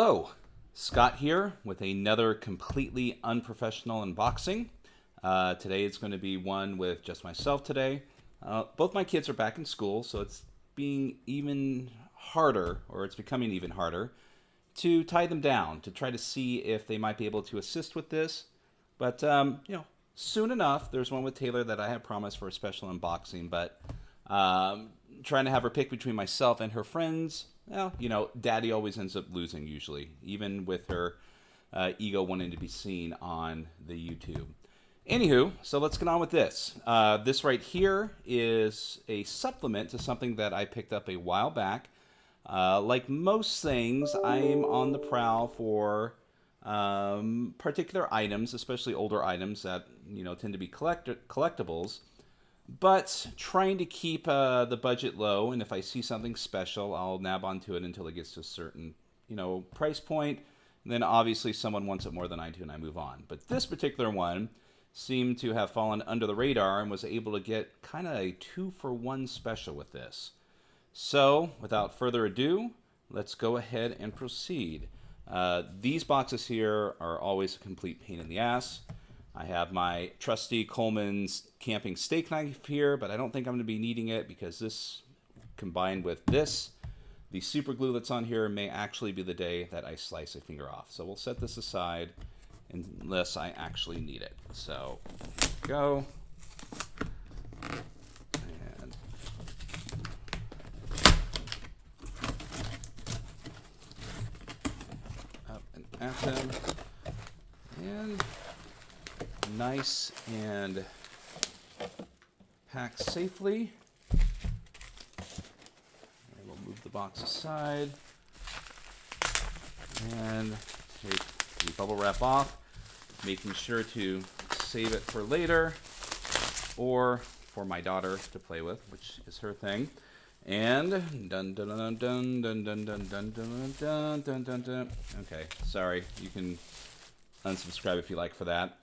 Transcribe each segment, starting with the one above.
Hello, Scott here with another completely unprofessional unboxing. Today it's going to be one with just myself today. Both my kids are back in school, so it's being even harder, or it's becoming even harder, to tie them down, to try to see if they might be able to assist with this. But, soon enough, there's one with Taylor that I have promised for a special unboxing, but trying to have her pick between myself and her friends, well, Daddy always ends up losing usually, even with her ego wanting to be seen on the YouTube. Anywho, so let's get on with this. This right here is a supplement to something that I picked up a while back. Like most things, I'm on the prowl for particular items, especially older items that tend to be collectibles. But trying to keep the budget low, and if I see something special, I'll nab onto it until it gets to a certain, price point. And then obviously someone wants it more than I do, and I move on. But this particular one seemed to have fallen under the radar and was able to get kind of a 2-for-1 special with this. So, without further ado, let's go ahead and proceed. These boxes here are always a complete pain in the ass. I have my trusty Coleman's camping steak knife here, but I don't think I'm going to be needing it because this, combined with this, the super glue that's on here, may actually be the day that I slice a finger off. So we'll set this aside unless I actually need it. So, here we go. And up and at them. And nice and packed safely. And we'll move the box aside and take the bubble wrap off, making sure to save it for later or for my daughter to play with, which is her thing. And dun dun dun dun dun dun dun dun dun dun dun dun dun. Okay, sorry, you can unsubscribe if you like for that.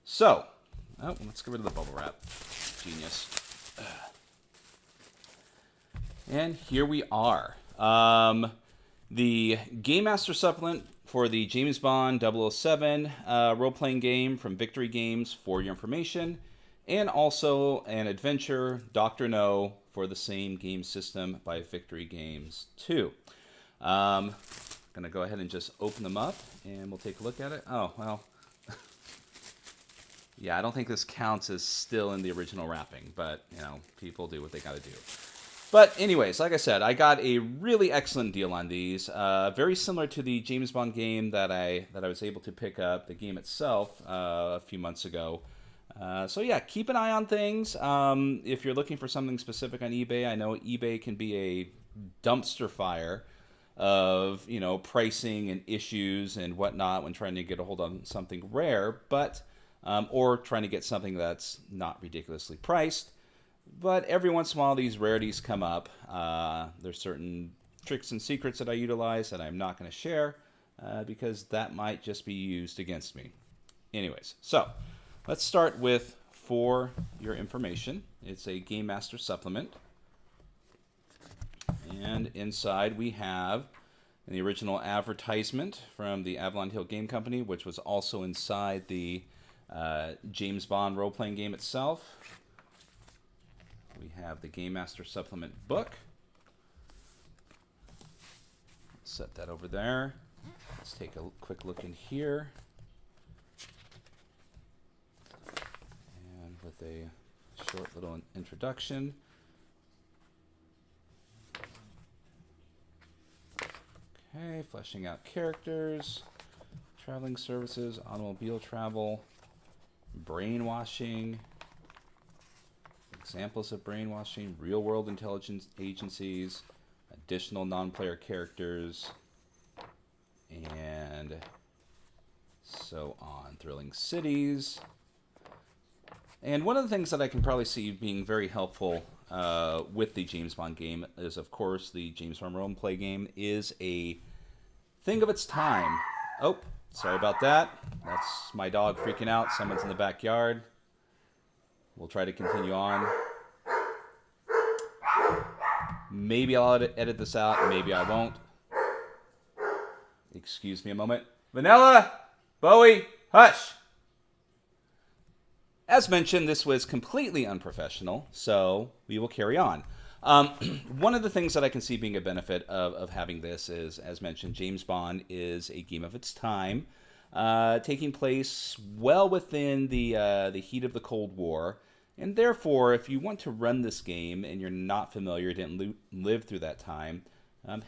So, let's get rid of the bubble wrap. Genius. And here we are. The Game Master supplement for the James Bond 007 role-playing game from Victory Games, for your information. And also an adventure, Dr. No, for the same game system by Victory Games too. Going to go ahead and just open them up and we'll take a look at it. Oh, well. Yeah, I don't think this counts as still in the original wrapping, but, people do what they got to do. But anyways, like I said, I got a really excellent deal on these. Very similar to the James Bond game that I was able to pick up, the game itself, a few months ago. So yeah, keep an eye on things. If you're looking for something specific on eBay, I know eBay can be a dumpster fire of, pricing and issues and whatnot when trying to get a hold of something rare, but... or trying to get something that's not ridiculously priced. But every once in a while, these rarities come up. There's certain tricks and secrets that I utilize that I'm not going to share because that might just be used against me. Anyways, so let's start with For Your Information. It's a Game Master supplement. And inside we have the original advertisement from the Avalon Hill Game Company, which was also inside the James Bond role-playing game itself. We have the Game Master Supplement book. Set that over there. Let's take a quick look in here. And with a short little introduction. Okay, fleshing out characters, traveling services, automobile travel, brainwashing, examples of brainwashing, real-world intelligence agencies, additional non-player characters, and so on. Thrilling cities. And one of the things that I can probably see being very helpful with the James Bond game is, of course, the James Bond role-play game is a thing of its time. Oh, sorry about that. That's my dog freaking out. Someone's in the backyard. We'll try to continue on. Maybe I'll edit this out, maybe I won't. Excuse me a moment. Vanilla! Bowie! Hush! As mentioned, this was completely unprofessional, so we will carry on. One of the things that I can see being a benefit of having this is, as mentioned, James Bond is a game of its time, taking place well within the heat of the Cold War. And therefore, if you want to run this game and you're not familiar, didn't live through that time,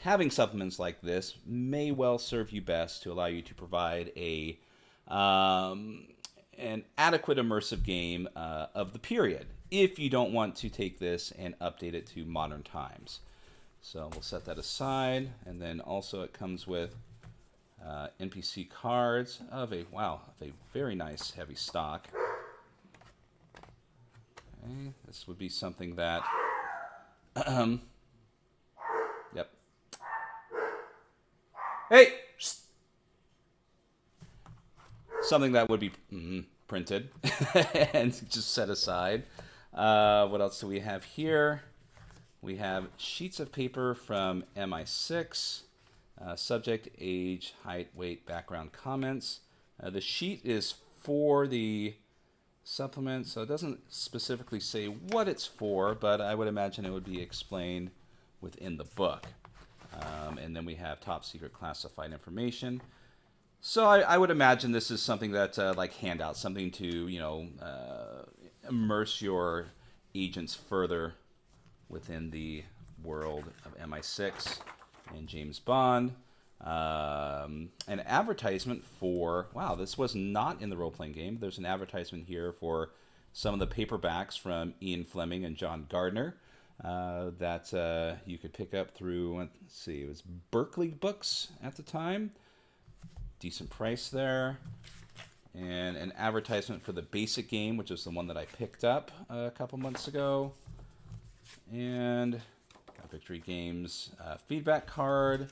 having supplements like this may well serve you best to allow you to provide an adequate immersive game of the period, if you don't want to take this and update it to modern times. So we'll set that aside, and then also it comes with NPC cards of a very nice heavy stock. Okay, this would be something that yep. Hey! Something that would be printed and just set aside. What else do we have here? We have sheets of paper from MI6. Subject, age, height, weight, background comments. The sheet is for the supplement, so it doesn't specifically say what it's for, but I would imagine it would be explained within the book. And then we have top secret classified information. So I would imagine this is something that like handouts, something to immerse your agents further within the world of MI6 and James Bond. An advertisement for this was not in the role-playing game. There's an advertisement here for some of the paperbacks from Ian Fleming and John Gardner that you could pick up through. Let's see, it was Berkeley Books at the time. Decent price there. And an advertisement for the basic game, which is the one that I picked up a couple months ago. And Victory Games feedback card,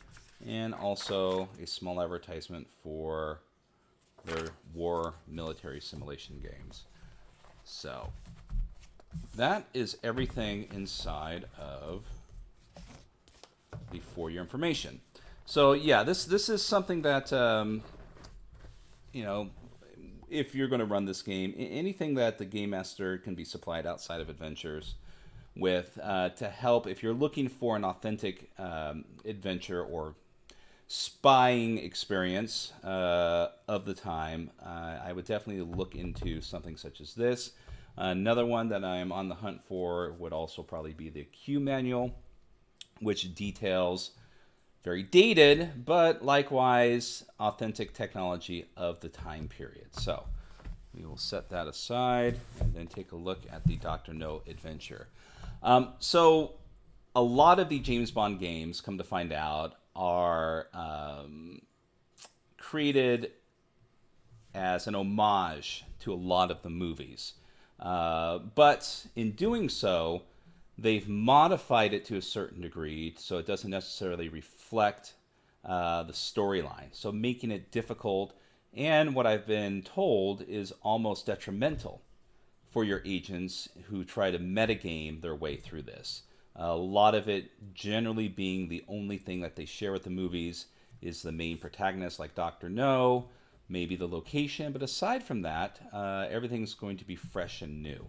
and also a small advertisement for their war military simulation games. So that is everything inside of the For Your Information. So yeah, this is something that if you're going to run this game, anything that the game master can be supplied outside of adventures with to help if you're looking for an authentic adventure or spying experience of the time, I would definitely look into something such as this. Another one that I'm on the hunt for would also probably be the Q manual, which details very dated, but likewise authentic technology of the time period. So we will set that aside and then take a look at the Dr. No adventure. So a lot of the James Bond games, come to find out, are created as an homage to a lot of the movies. But in doing so, they've modified it to a certain degree so it doesn't necessarily reflect the storyline. So making it difficult, and what I've been told is almost detrimental for your agents who try to metagame their way through this. A lot of it generally being the only thing that they share with the movies is the main protagonist, like Dr. No, maybe the location, but aside from that, everything's going to be fresh and new.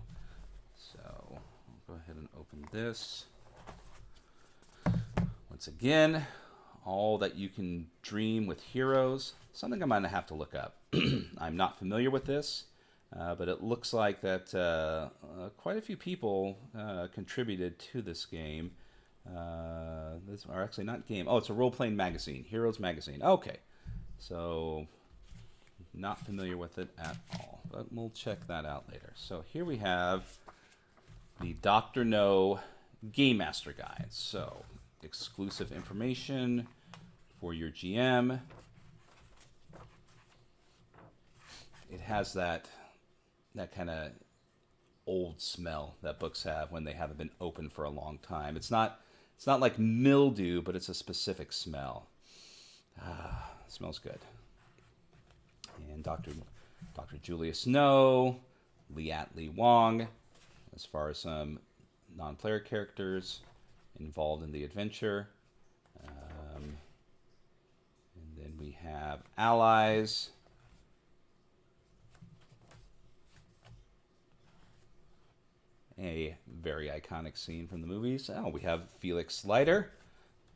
So I'll go ahead and open this. Once again, all that you can dream with heroes, something I'm going to have to look up. I'm not familiar with this. But it looks like that quite a few people contributed to this game. This are actually not game. Oh, it's a role-playing magazine, Heroes Magazine. Okay, so not familiar with it at all, but we'll check that out later. So here we have the Dr. No Game Master Guide. So exclusive information for your GM. It has that kind of old smell that books have when they haven't been open for a long time. It's not like mildew, but it's a specific smell. Smells good. And Dr. Julius No, Liat Li Wong, as far as some non-player characters involved in the adventure. And then we have allies. A very iconic scene from the movies. Oh, we have Felix Leiter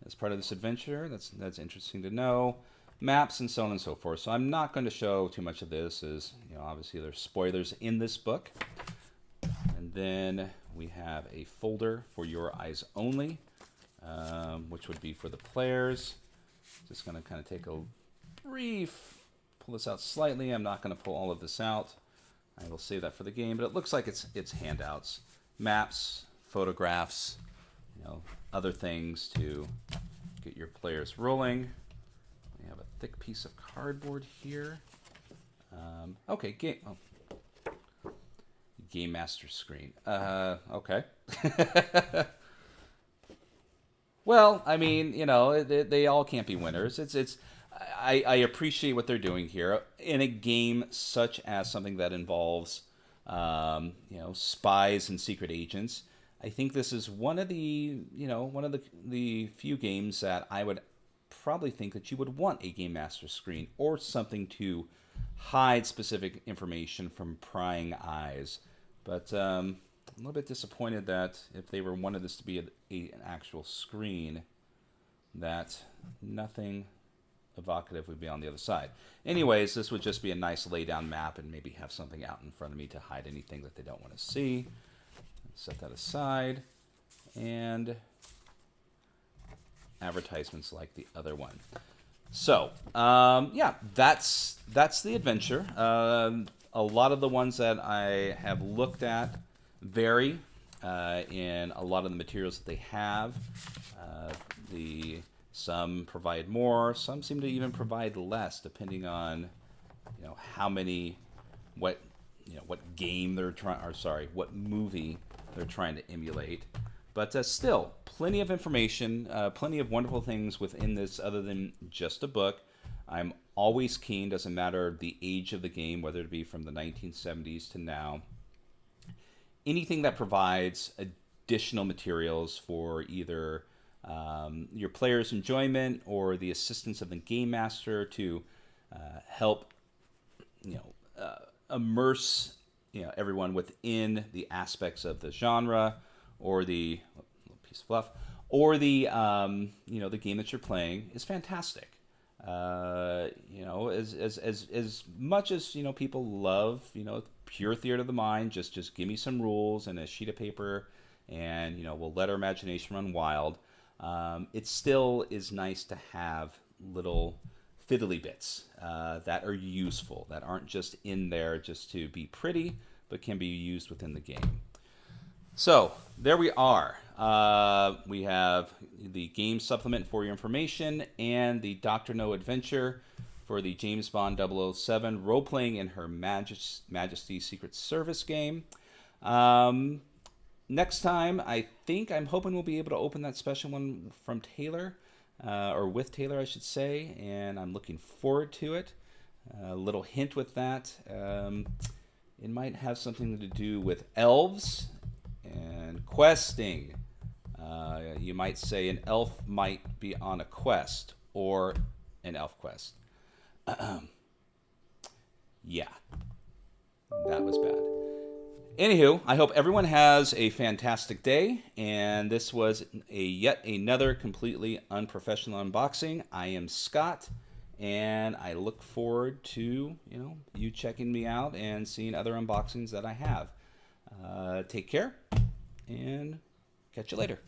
as part of this adventure. That's interesting to know. Maps and so on and so forth. So I'm not going to show too much of this, as obviously there's spoilers in this book. And then we have a folder for your eyes only, which would be for the players. Just going to kind of take a brief, pull this out slightly. I'm not going to pull all of this out. I will save that for the game, but it looks like it's handouts, maps, photographs, other things to get your players rolling. We have a thick piece of cardboard here. Okay, Game Master screen. Okay. Well, I mean, they all can't be winners. I appreciate what they're doing here in a game such as something that involves, spies and secret agents. I think this is one of the few games that I would probably think that you would want a Game Master screen or something to hide specific information from prying eyes. But I'm a little bit disappointed that if they wanted this to be an actual screen, that nothing evocative would be on the other side. Anyways, this would just be a nice lay down map and maybe have something out in front of me to hide anything that they don't want to see. Set that aside. And advertisements like the other one. So, yeah, that's the adventure. A lot of the ones that I have looked at vary in a lot of the materials that they have. Some provide more, some seem to even provide less, depending on how many, what game they're trying, or sorry, what movie they're trying to emulate. But still, plenty of information, plenty of wonderful things within this other than just a book. I'm always keen, doesn't matter the age of the game, whether it be from the 1970s to now. Anything that provides additional materials for either your players' enjoyment or the assistance of the game master to help immerse everyone within the aspects of the genre or the piece of fluff or the the game that you're playing is fantastic. As much as people love pure theater of the mind, just give me some rules and a sheet of paper and we'll let our imagination run wild. It still is nice to have little fiddly bits that are useful, that aren't just in there just to be pretty, but can be used within the game. So there we are. We have the game supplement for your information and the Dr. No adventure for the James Bond 007 role-playing in Her Majesty's Secret Service game. Next time, I'm hoping we'll be able to open that special one from Taylor, or with Taylor, I should say, and I'm looking forward to it. A little hint with that, it might have something to do with elves and questing. You might say an elf might be on a quest, or an elf quest. Yeah, that was bad. Anywho, I hope everyone has a fantastic day, and this was yet another completely unprofessional unboxing. I am Scott, and I look forward to you checking me out and seeing other unboxings that I have. Take care, and catch you later.